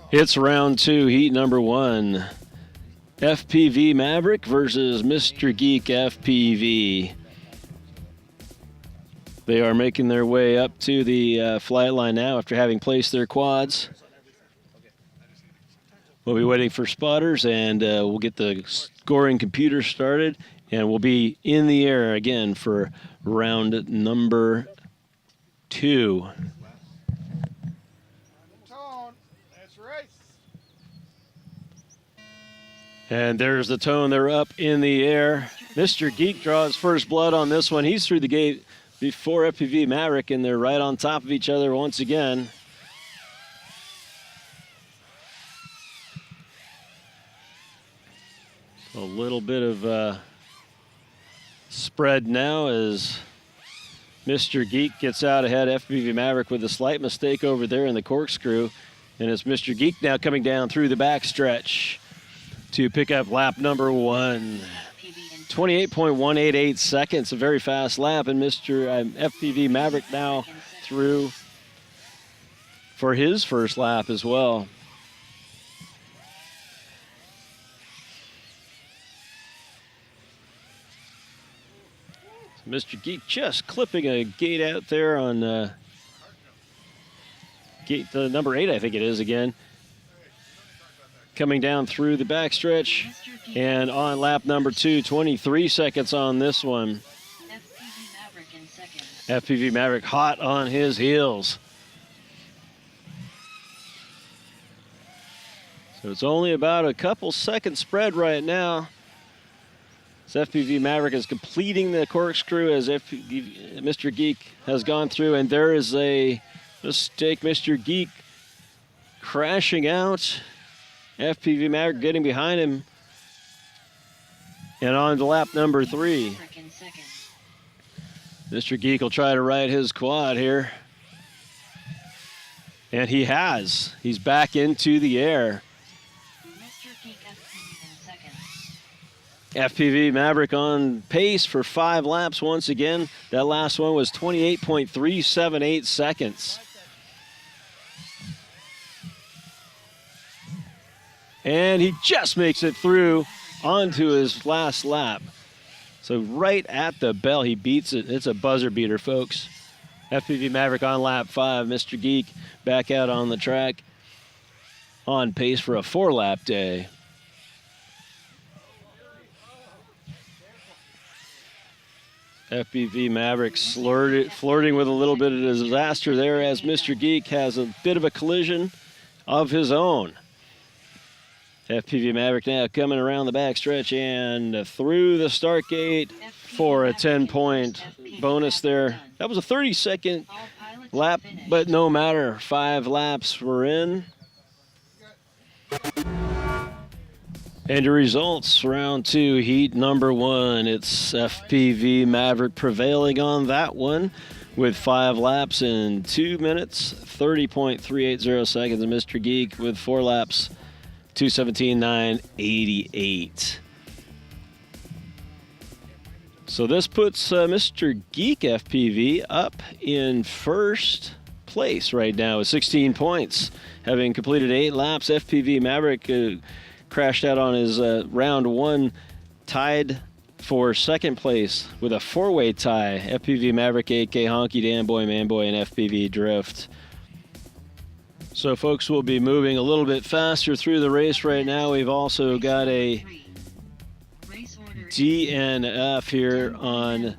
It's round two, heat number one. FPV Maverick versus Mr. Geek FPV. They are making their way up to the flight line now after having placed their quads. We'll be waiting for spotters, and we'll get the scoring computer started, and we'll be in the air again for round number two. And there's the tone. They're up in the air. Mr. Geek draws first blood on this one. He's through the gate before FPV Maverick, and they're right on top of each other once again. A little bit of spread now as Mr. Geek gets out ahead. FPV Maverick with a slight mistake over there in the corkscrew. And it's Mr. Geek now coming down through the backstretch to pick up lap number one. 28.188 seconds, a very fast lap, and Mr. FPV Maverick now through for his first lap as well. So Mr. Geek just clipping a gate out there on gate number 8, I think it is again. Coming down through the backstretch, and on lap number 2, 23 seconds on this one. FPV Maverick in second. FPV Maverick hot on his heels. So it's only about a couple seconds spread right now. As FPV Maverick is completing the corkscrew as Mr. Geek has gone through, and there is a mistake. Mr. Geek crashing out. FPV Maverick getting behind him. And on to lap number 3. Mr. Geek will try to ride his quad here. And he has. He's back into the air. Mr. Geek FPV in second. FPV Maverick on pace for 5 laps once again. That last one was 28.378 seconds. And he just makes it through onto his last lap. So right at the bell, he beats it. It's a buzzer beater, folks. FPV Maverick on lap 5. Mr. Geek back out on the track on pace for a 4-lap day. FPV Maverick flirting with a little bit of disaster there as Mr. Geek has a bit of a collision of his own. FPV Maverick now coming around the backstretch and through the start gate for a 10-point bonus there. That was a 30-second lap, but no matter. 5 laps were in. And your results, round 2, heat number 1. It's FPV Maverick prevailing on that one with 5 laps in 2 minutes, 30.380 seconds. And Mr. Geek with 4 laps, 2:17.988. So this puts Mr. Geek FPV up in first place right now with 16 points. Having completed 8 laps, FPV Maverick crashed out on his round 1, tied for second place with a 4-way tie. FPV Maverick, AK, Honky, Danboy, Manboy, and FPV Drift. So, folks, we'll be moving a little bit faster through the race right now. We've also got a DNF here on